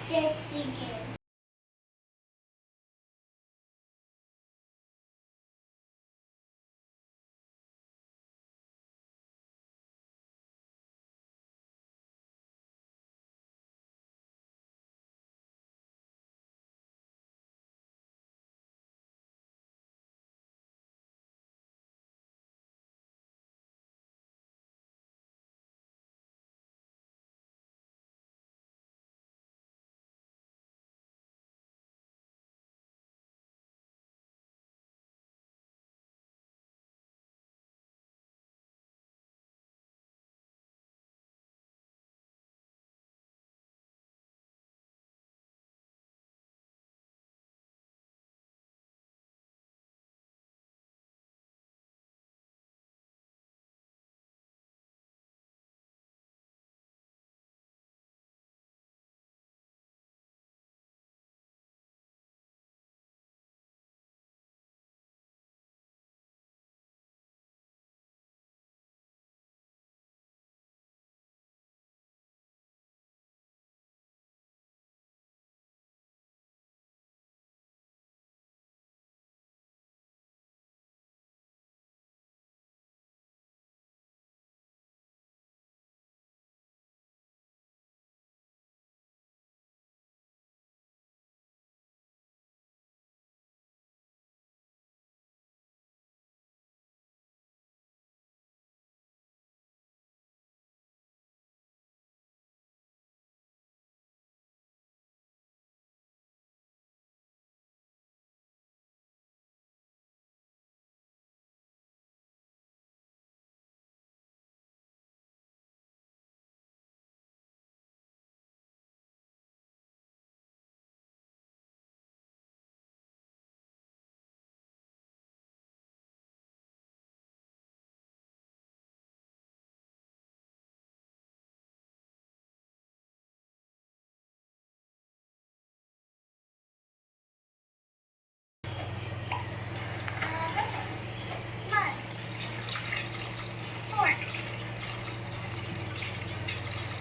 chicken.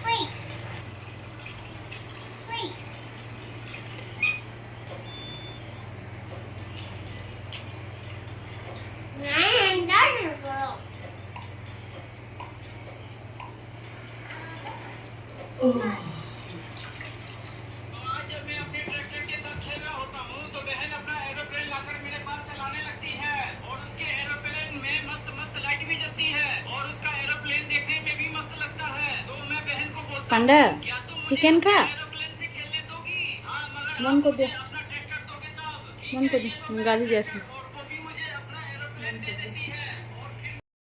Wait, wait. Man, doesn't go. आज जब मैं अपने ट्रैक्टर के साथ खेल रहा होता हूँ तो बहन अपना एरोप्लेन लाकर मेरे पास चलाने लगती है और उसके एरोप्लेन में मस्त मस्त लाइट भी जलती है और उसका एरोप्लेन देखने में भी मस्त लगता है। तो मैं बहन को बोलता पंडा हूँ, क्या तुम मुझे चिकन खा एरोप्लेन से खेलने दोगी? हाँ, मगर मन को आप दे मुझे अपना ट्रैक्टर दोगे तब। मन को दे गाली जैसे